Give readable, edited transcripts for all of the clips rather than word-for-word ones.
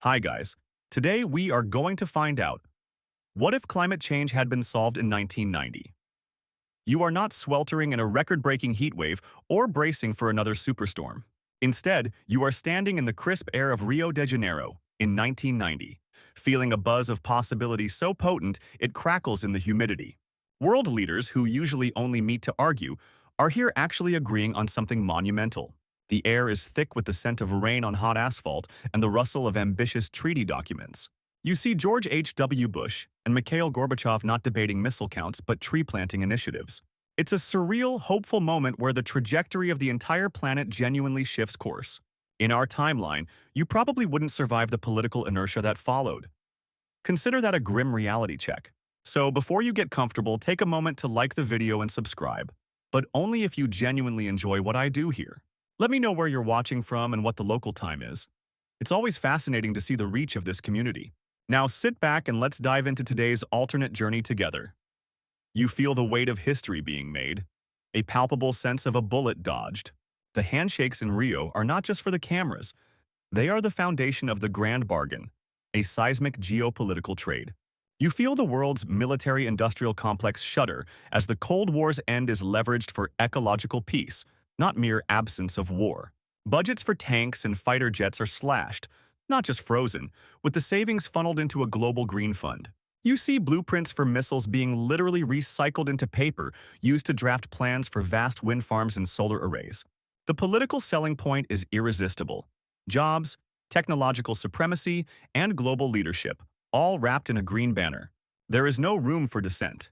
Hi guys. Today we are going to find out, what if climate change had been solved in 1990? You are not sweltering in a record-breaking heat wave or bracing for another superstorm. Instead, you are standing in the crisp air of Rio de Janeiro in 1990, feeling a buzz of possibility so potent it crackles in the humidity. World leaders, who usually only meet to argue, are here actually agreeing on something monumental. The air is thick with the scent of rain on hot asphalt and the rustle of ambitious treaty documents. You see George H.W. Bush and Mikhail Gorbachev not debating missile counts but tree-planting initiatives. It's a surreal, hopeful moment where the trajectory of the entire planet genuinely shifts course. In our timeline, you probably wouldn't survive the political inertia that followed. Consider that a grim reality check. So before you get comfortable, take a moment to like the video and subscribe. But only if you genuinely enjoy what I do here. Let me know where you're watching from and what the local time is. It's always fascinating to see the reach of this community. Now sit back and let's dive into today's alternate journey together. You feel the weight of history being made, a palpable sense of a bullet dodged. The handshakes in Rio are not just for the cameras. They are the foundation of the Grand Bargain, a seismic geopolitical trade. You feel the world's military-industrial complex shudder as the Cold War's end is leveraged for ecological peace, not mere absence of war. Budgets for tanks and fighter jets are slashed, not just frozen, with the savings funneled into a global green fund. You see blueprints for missiles being literally recycled into paper, used to draft plans for vast wind farms and solar arrays. The political selling point is irresistible. Jobs, technological supremacy, and global leadership, all wrapped in a green banner. There is no room for dissent.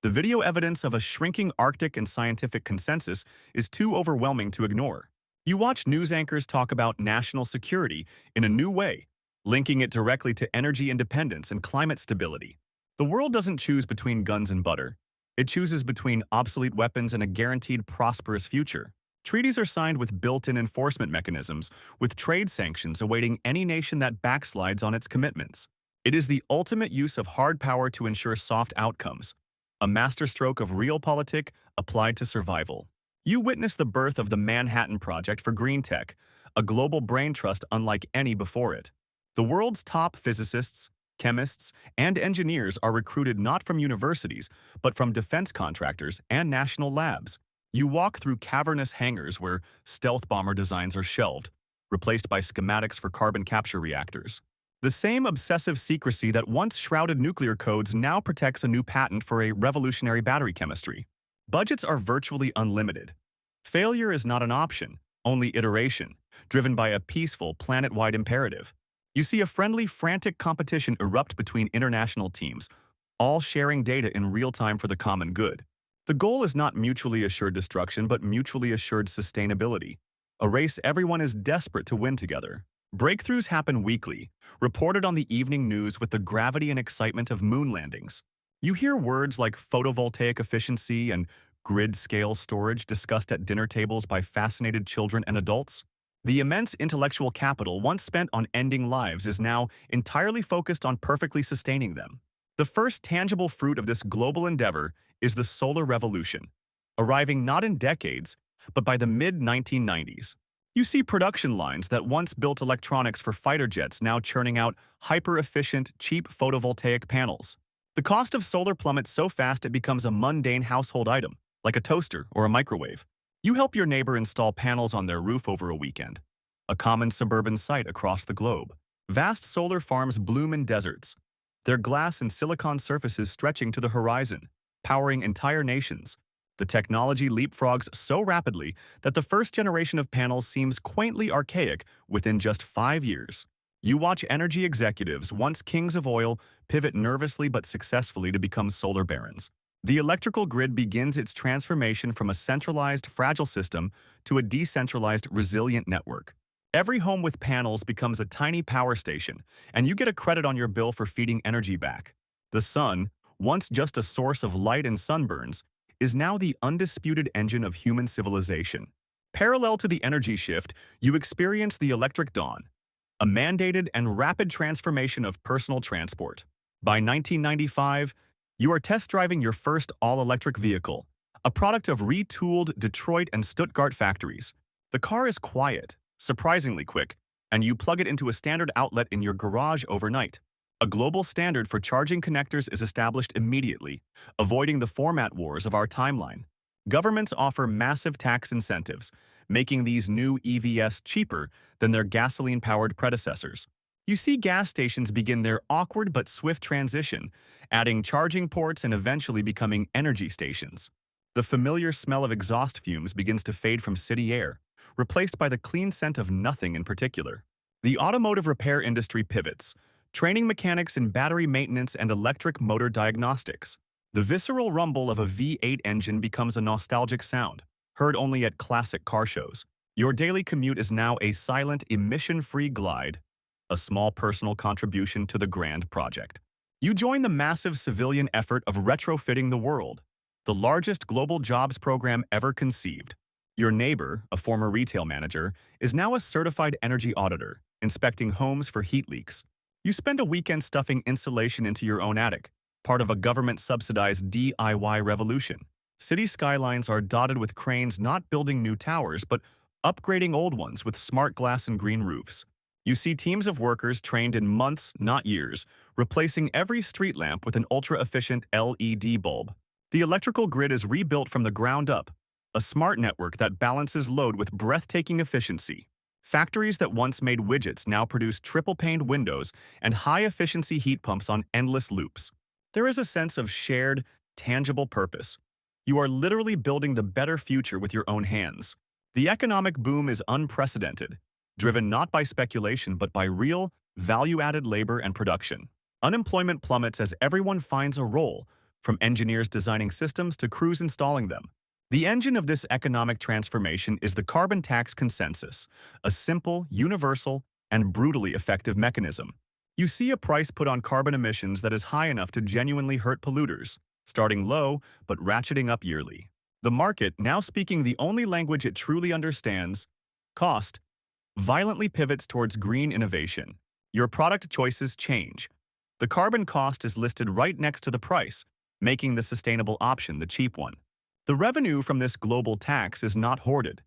The video evidence of a shrinking Arctic and scientific consensus is too overwhelming to ignore. You watch news anchors talk about national security in a new way, linking it directly to energy independence and climate stability. The world doesn't choose between guns and butter. It chooses between obsolete weapons and a guaranteed prosperous future. Treaties are signed with built-in enforcement mechanisms, with trade sanctions awaiting any nation that backslides on its commitments. It is the ultimate use of hard power to ensure soft outcomes, a masterstroke of realpolitik applied to survival. You witness the birth of the Manhattan Project for green tech, a global brain trust unlike any before it. The world's top physicists, chemists, and engineers are recruited not from universities, but from defense contractors and national labs. You walk through cavernous hangars where stealth bomber designs are shelved, replaced by schematics for carbon capture reactors. The same obsessive secrecy that once shrouded nuclear codes now protects a new patent for a revolutionary battery chemistry. Budgets are virtually unlimited. Failure is not an option, only iteration, driven by a peaceful, planet-wide imperative. You see a friendly, frantic competition erupt between international teams, all sharing data in real time for the common good. The goal is not mutually assured destruction, but mutually assured sustainability, a race everyone is desperate to win together. Breakthroughs happen weekly, reported on the evening news with the gravity and excitement of moon landings. You hear words like photovoltaic efficiency and grid-scale storage discussed at dinner tables by fascinated children and adults. The immense intellectual capital once spent on ending lives is now entirely focused on perfectly sustaining them. The first tangible fruit of this global endeavor is the solar revolution, arriving not in decades, but by the mid-1990s. You see production lines that once built electronics for fighter jets now churning out hyper-efficient, cheap photovoltaic panels. The cost of solar plummets so fast it becomes a mundane household item, like a toaster or a microwave. You help your neighbor install panels on their roof over a weekend, a common suburban sight across the globe. Vast solar farms bloom in deserts, their glass and silicon surfaces stretching to the horizon, powering entire nations. The technology leapfrogs so rapidly that the first generation of panels seems quaintly archaic within just 5 years. You watch energy executives, once kings of oil, pivot nervously but successfully to become solar barons. The electrical grid begins its transformation from a centralized, fragile system to a decentralized, resilient network. Every home with panels becomes a tiny power station, and you get a credit on your bill for feeding energy back. The sun, once just a source of light and sunburns, is now the undisputed engine of human civilization. Parallel to the energy shift, you experience the electric dawn, a mandated and rapid transformation of personal transport. By 1995, you are test driving your first all-electric vehicle, a product of retooled Detroit and Stuttgart factories. The car is quiet, surprisingly quick, and you plug it into a standard outlet in your garage overnight. A global standard for charging connectors is established immediately, avoiding the format wars of our timeline. Governments offer massive tax incentives, making these new EVs cheaper than their gasoline-powered predecessors. You see gas stations begin their awkward but swift transition, adding charging ports and eventually becoming energy stations. The familiar smell of exhaust fumes begins to fade from city air, replaced by the clean scent of nothing in particular. The automotive repair industry pivots, training mechanics in battery maintenance and electric motor diagnostics. The visceral rumble of a V8 engine becomes a nostalgic sound, heard only at classic car shows. Your daily commute is now a silent, emission-free glide, a small personal contribution to the grand project. You join the massive civilian effort of retrofitting the world, the largest global jobs program ever conceived. Your neighbor, a former retail manager, is now a certified energy auditor, inspecting homes for heat leaks. You spend a weekend stuffing insulation into your own attic, part of a government-subsidized DIY revolution. City skylines are dotted with cranes not building new towers, but upgrading old ones with smart glass and green roofs. You see teams of workers trained in months, not years, replacing every street lamp with an ultra-efficient LED bulb. The electrical grid is rebuilt from the ground up, a smart network that balances load with breathtaking efficiency. Factories that once made widgets now produce triple-paned windows and high-efficiency heat pumps on endless loops. There is a sense of shared, tangible purpose. You are literally building the better future with your own hands. The economic boom is unprecedented, driven not by speculation but by real, value-added labor and production. Unemployment plummets as everyone finds a role, from engineers designing systems to crews installing them. The engine of this economic transformation is the carbon tax consensus, a simple, universal, and brutally effective mechanism. You see a price put on carbon emissions that is high enough to genuinely hurt polluters, starting low but ratcheting up yearly. The market, now speaking the only language it truly understands, cost, violently pivots towards green innovation. Your product choices change. The carbon cost is listed right next to the price, making the sustainable option the cheap one. The revenue from this global tax is not hoarded.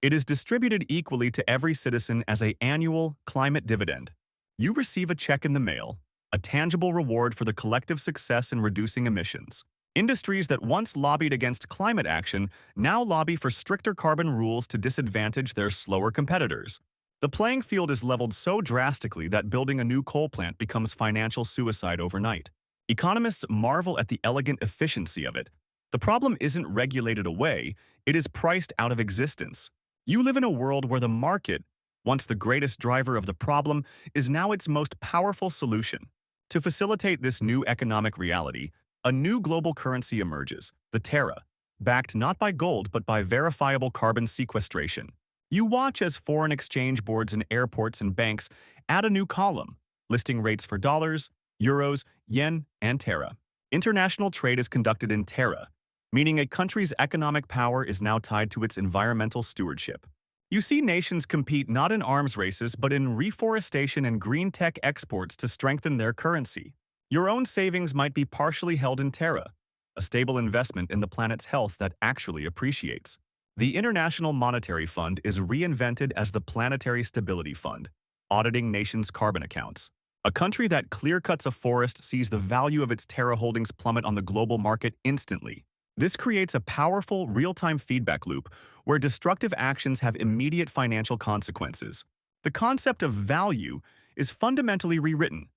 It is distributed equally to every citizen as an annual climate dividend. You receive a check in the mail, a tangible reward for the collective success in reducing emissions. Industries that once lobbied against climate action now lobby for stricter carbon rules to disadvantage their slower competitors. The playing field is leveled so drastically that building a new coal plant becomes financial suicide overnight. Economists marvel at the elegant efficiency of it. The problem isn't regulated away, it is priced out of existence. You live in a world where the market, once the greatest driver of the problem, is now its most powerful solution. To facilitate this new economic reality, a new global currency emerges, the Terra, backed not by gold but by verifiable carbon sequestration. You watch as foreign exchange boards in airports and banks add a new column, listing rates for dollars, euros, yen, and Terra. International trade is conducted in Terra, meaning a country's economic power is now tied to its environmental stewardship. You see nations compete not in arms races but in reforestation and green tech exports to strengthen their currency. Your own savings might be partially held in Terra, a stable investment in the planet's health that actually appreciates. The International Monetary Fund is reinvented as the Planetary Stability Fund, auditing nations' carbon accounts. A country that clear-cuts a forest sees the value of its Terra holdings plummet on the global market instantly. This creates a powerful, real-time feedback loop where destructive actions have immediate financial consequences. The concept of value is fundamentally rewritten.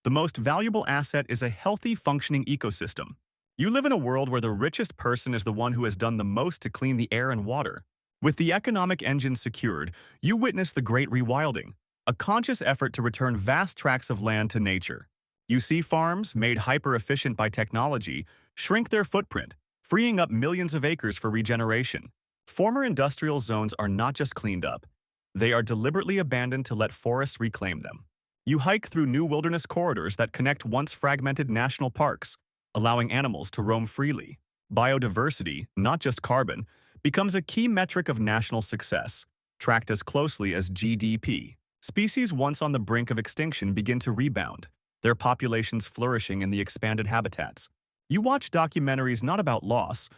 The most valuable asset is a healthy, functioning ecosystem. You live in a world where the richest person is the one who has done the most to clean the air and water. With the economic engine secured, you witness the Great Rewilding, a conscious effort to return vast tracts of land to nature. You see farms, made hyper-efficient by technology, shrink their footprint, freeing up millions of acres for regeneration. Former industrial zones are not just cleaned up, they are deliberately abandoned to let forests reclaim them. You hike through new wilderness corridors that connect once fragmented national parks, allowing animals to roam freely. Biodiversity, not just carbon, becomes a key metric of national success, tracked as closely as GDP. Species once on the brink of extinction begin to rebound, their populations flourishing in the expanded habitats. You watch documentaries not about loss,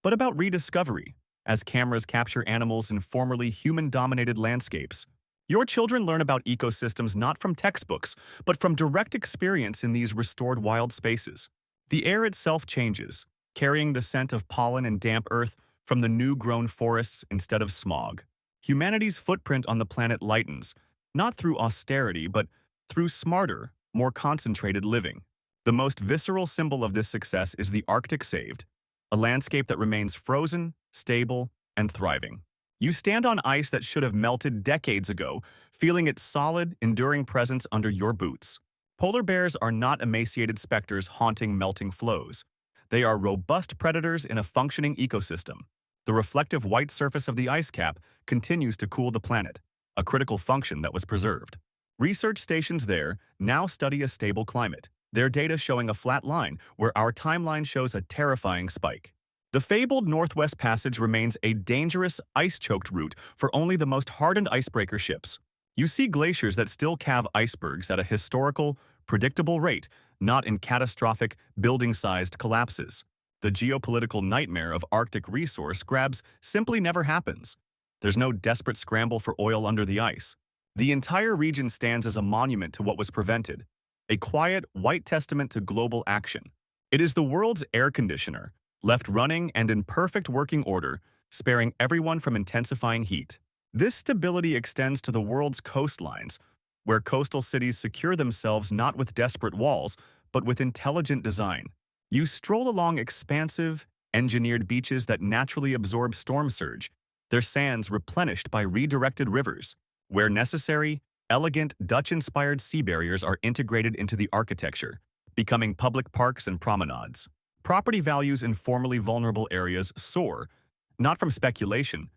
but about rediscovery, as cameras capture animals in formerly human-dominated landscapes, Your children learn about ecosystems not from textbooks, but from direct experience in these restored wild spaces. The air itself changes, carrying the scent of pollen and damp earth from the new-grown forests instead of smog. Humanity's footprint on the planet lightens, not through austerity, but through smarter, more concentrated living. The most visceral symbol of this success is the Arctic saved, a landscape that remains frozen, stable, and thriving. You stand on ice that should have melted decades ago, feeling its solid, enduring presence under your boots. Polar bears are not emaciated specters haunting melting flows. They are robust predators in a functioning ecosystem. The reflective white surface of the ice cap continues to cool the planet, a critical function that was preserved. Research stations there now study a stable climate, their data showing a flat line where our timeline shows a terrifying spike. The fabled Northwest Passage remains a dangerous, ice-choked route for only the most hardened icebreaker ships. You see glaciers that still calve icebergs at a historical, predictable rate, not in catastrophic, building-sized collapses. The geopolitical nightmare of Arctic resource grabs simply never happens. There's no desperate scramble for oil under the ice. The entire region stands as a monument to what was prevented, a quiet, white testament to global action. It is the world's air conditioner, left running and in perfect working order, sparing everyone from intensifying heat. This stability extends to the world's coastlines, where coastal cities secure themselves not with desperate walls, but with intelligent design. You stroll along expansive, engineered beaches that naturally absorb storm surge, their sands replenished by redirected rivers. Where necessary, elegant, Dutch-inspired sea barriers are integrated into the architecture, becoming public parks and promenades. Property values in formerly vulnerable areas soar, not from speculation,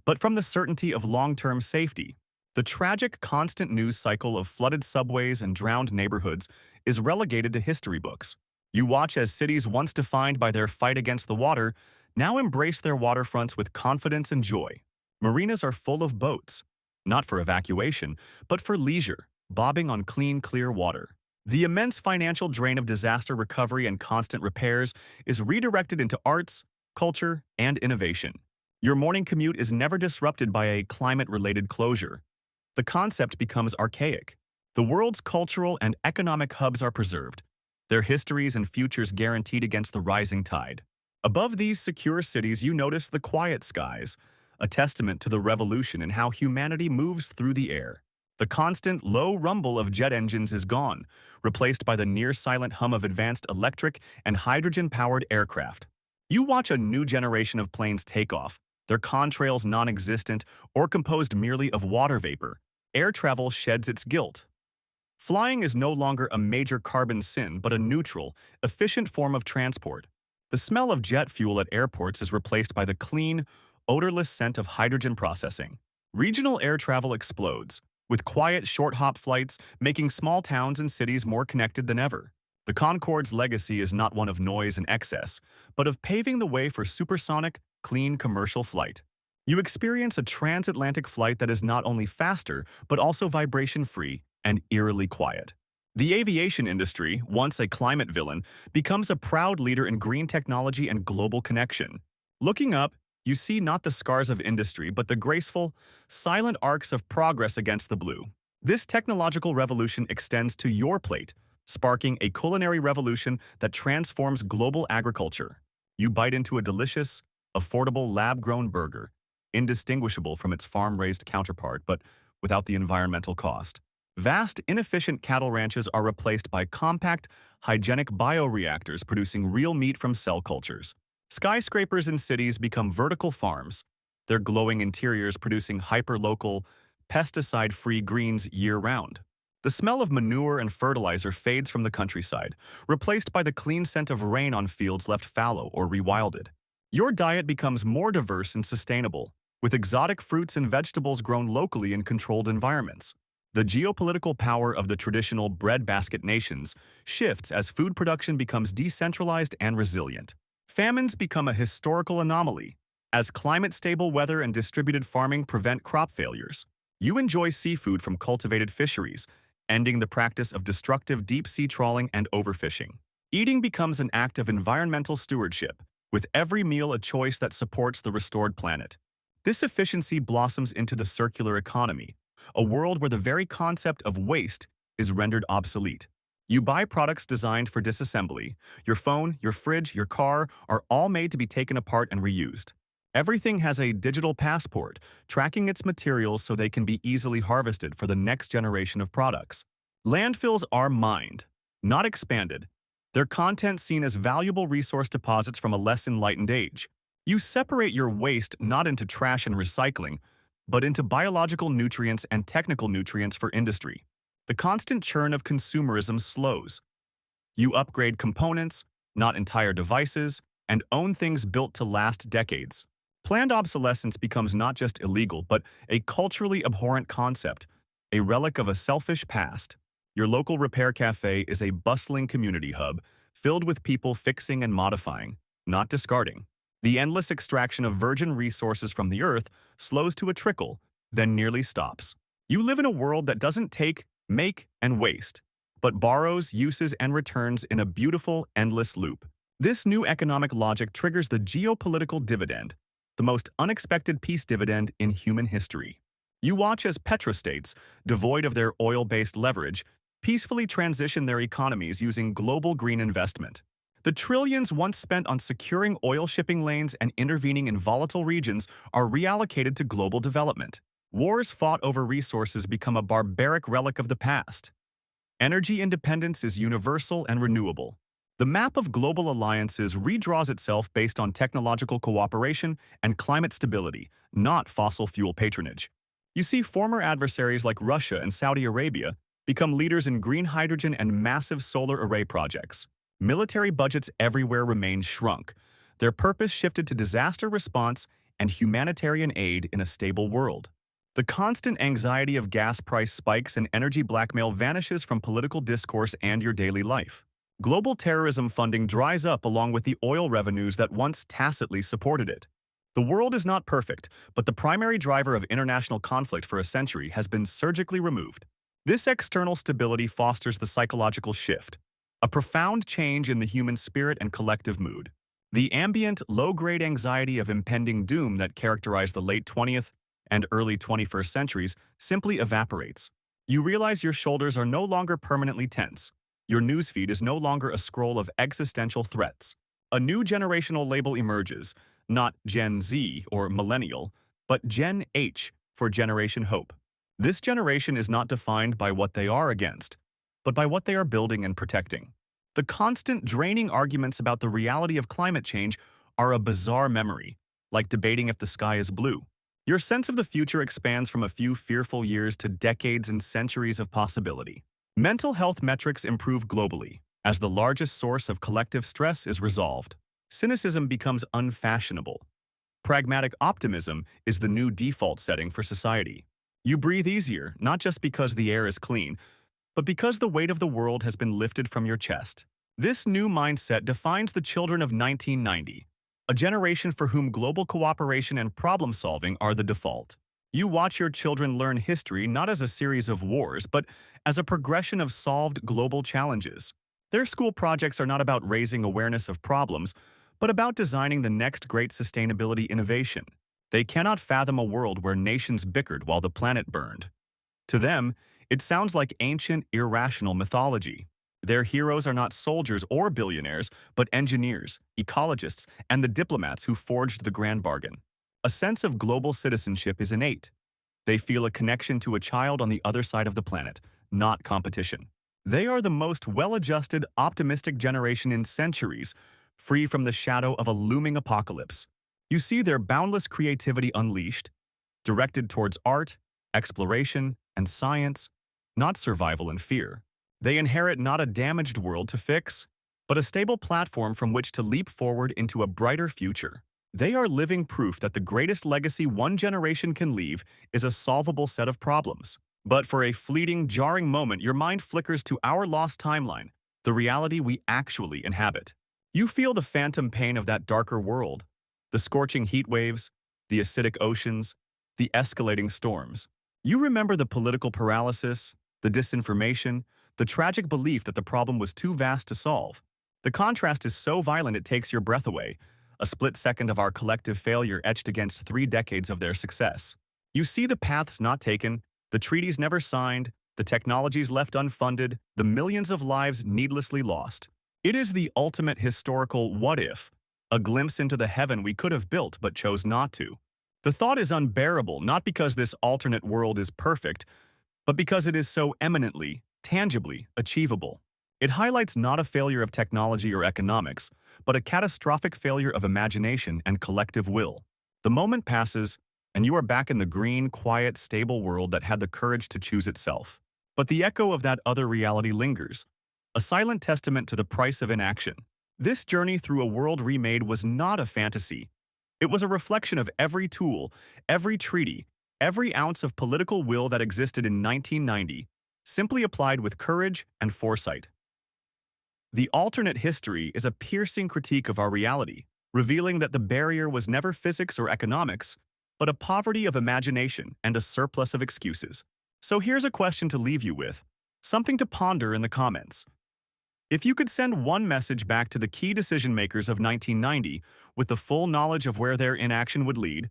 but from the certainty of long-term safety. The tragic, constant news cycle of flooded subways and drowned neighborhoods is relegated to history books. You watch as cities once defined by their fight against the water now embrace their waterfronts with confidence and joy. Marinas are full of boats, not for evacuation, but for leisure, bobbing on clean, clear water. The immense financial drain of disaster recovery and constant repairs is redirected into arts, culture, and innovation. Your morning commute is never disrupted by a climate-related closure. The concept becomes archaic. The world's cultural and economic hubs are preserved, their histories and futures guaranteed against the rising tide. Above these secure cities, you notice the quiet skies, a testament to the revolution in how humanity moves through the air. The constant, low rumble of jet engines is gone, replaced by the near-silent hum of advanced electric and hydrogen-powered aircraft. You watch a new generation of planes take off, their contrails non-existent or composed merely of water vapor. Air travel sheds its guilt. Flying is no longer a major carbon sin, but a neutral, efficient form of transport. The smell of jet fuel at airports is replaced by the clean, odorless scent of hydrogen processing. Regional air travel explodes, with quiet, short-hop flights making small towns and cities more connected than ever. The Concorde's legacy is not one of noise and excess, but of paving the way for supersonic, clean commercial flight. You experience a transatlantic flight that is not only faster, but also vibration-free and eerily quiet. The aviation industry, once a climate villain, becomes a proud leader in green technology and global connection. Looking up, you see not the scars of industry, but the graceful, silent arcs of progress against the blue. This technological revolution extends to your plate, sparking a culinary revolution that transforms global agriculture. You bite into a delicious, affordable lab-grown burger, indistinguishable from its farm-raised counterpart, but without the environmental cost. Vast, inefficient cattle ranches are replaced by compact, hygienic bioreactors producing real meat from cell cultures. Skyscrapers in cities become vertical farms, their glowing interiors producing hyper-local, pesticide-free greens year-round. The smell of manure and fertilizer fades from the countryside, replaced by the clean scent of rain on fields left fallow or rewilded. Your diet becomes more diverse and sustainable, with exotic fruits and vegetables grown locally in controlled environments. The geopolitical power of the traditional breadbasket nations shifts as food production becomes decentralized and resilient. Famines become a historical anomaly, as climate-stable weather and distributed farming prevent crop failures. You enjoy seafood from cultivated fisheries, ending the practice of destructive deep-sea trawling and overfishing. Eating becomes an act of environmental stewardship, with every meal a choice that supports the restored planet. This efficiency blossoms into the circular economy, A world where the very concept of waste is rendered obsolete. You buy products designed for disassembly. Your phone, your fridge, your car are all made to be taken apart and reused. Everything has a digital passport, tracking its materials so they can be easily harvested for the next generation of products. Landfills are mined, not expanded. Their content seen as valuable resource deposits from a less enlightened age. You separate your waste not into trash and recycling, but into biological nutrients and technical nutrients for industry. The constant churn of consumerism slows. You upgrade components, not entire devices, and own things built to last decades. Planned obsolescence becomes not just illegal, but a culturally abhorrent concept, a relic of a selfish past. Your local repair cafe is a bustling community hub, filled with people fixing and modifying, not discarding. The endless extraction of virgin resources from the earth slows to a trickle, then nearly stops. You live in a world that doesn't take, make, and waste, but borrows, uses, and returns in a beautiful, endless loop. This new economic logic triggers the geopolitical dividend, the most unexpected peace dividend in human history. You watch as petrostates, devoid of their oil-based leverage, peacefully transition their economies using global green investment. The trillions once spent on securing oil shipping lanes and intervening in volatile regions are reallocated to global development. Wars fought over resources become a barbaric relic of the past. Energy independence is universal and renewable. The map of global alliances redraws itself based on technological cooperation and climate stability, not fossil fuel patronage. You see former adversaries like Russia and Saudi Arabia become leaders in green hydrogen and massive solar array projects. Military budgets everywhere remain shrunk. Their purpose shifted to disaster response and humanitarian aid in a stable world. The constant anxiety of gas price spikes and energy blackmail vanishes from political discourse and your daily life. Global terrorism funding dries up along with the oil revenues that once tacitly supported it. The world is not perfect, but the primary driver of international conflict for a century has been surgically removed. This external stability fosters the psychological shift, a profound change in the human spirit and collective mood. The ambient, low-grade anxiety of impending doom that characterized the late 20th and early 21st centuries simply evaporates. You realize your shoulders are no longer permanently tense. Your newsfeed is no longer a scroll of existential threats. A new generational label emerges, not Gen Z or Millennial, but Gen H for Generation Hope. This generation is not defined by what they are against, but by what they are building and protecting. The constant draining arguments about the reality of climate change are a bizarre memory, like debating if the sky is blue. Your sense of the future expands from a few fearful years to decades and centuries of possibility. Mental health metrics improve globally, as the largest source of collective stress is resolved. Cynicism becomes unfashionable. Pragmatic optimism is the new default setting for society. You breathe easier, not just because the air is clean, but because the weight of the world has been lifted from your chest. This new mindset defines the children of 1990, a generation for whom global cooperation and problem-solving are the default. You watch your children learn history not as a series of wars, but as a progression of solved global challenges. Their school projects are not about raising awareness of problems, but about designing the next great sustainability innovation. They cannot fathom a world where nations bickered while the planet burned. To them, it sounds like ancient, irrational mythology. Their heroes are not soldiers or billionaires, but engineers, ecologists, and the diplomats who forged the grand bargain. A sense of global citizenship is innate. They feel a connection to a child on the other side of the planet, not competition. They are the most well-adjusted, optimistic generation in centuries, free from the shadow of a looming apocalypse. You see their boundless creativity unleashed, directed towards art, exploration, and science, not survival and fear. They inherit not a damaged world to fix, but a stable platform from which to leap forward into a brighter future. They are living proof that the greatest legacy one generation can leave is a solvable set of problems. But for a fleeting, jarring moment, your mind flickers to our lost timeline, the reality we actually inhabit. You feel the phantom pain of that darker world, the scorching heat waves, the acidic oceans, the escalating storms. You remember the political paralysis, the disinformation, the tragic belief that the problem was too vast to solve. The contrast is so violent it takes your breath away, a split second of our collective failure etched against 3 decades of their success. You see the paths not taken, The treaties never signed, the technologies left unfunded, the millions of lives needlessly lost. It is the ultimate historical what if, a glimpse into the heaven we could have built but chose not to. The thought is unbearable not because this alternate world is perfect, but because it is so eminently, tangibly achievable. It highlights not a failure of technology or economics, but a catastrophic failure of imagination and collective will. The moment passes, and you are back in the green, quiet, stable world that had the courage to choose itself. But the echo of that other reality lingers, a silent testament to the price of inaction. This journey through a world remade was not a fantasy. It was a reflection of every tool, every treaty, every ounce of political will that existed in 1990, simply applied with courage and foresight. The alternate history is a piercing critique of our reality, revealing that the barrier was never physics or economics, but a poverty of imagination and a surplus of excuses. So here's a question to leave you with, something to ponder in the comments. If you could send one message back to the key decision makers of 1990 with the full knowledge of where their inaction would lead,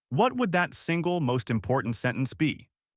what would that single most important sentence be?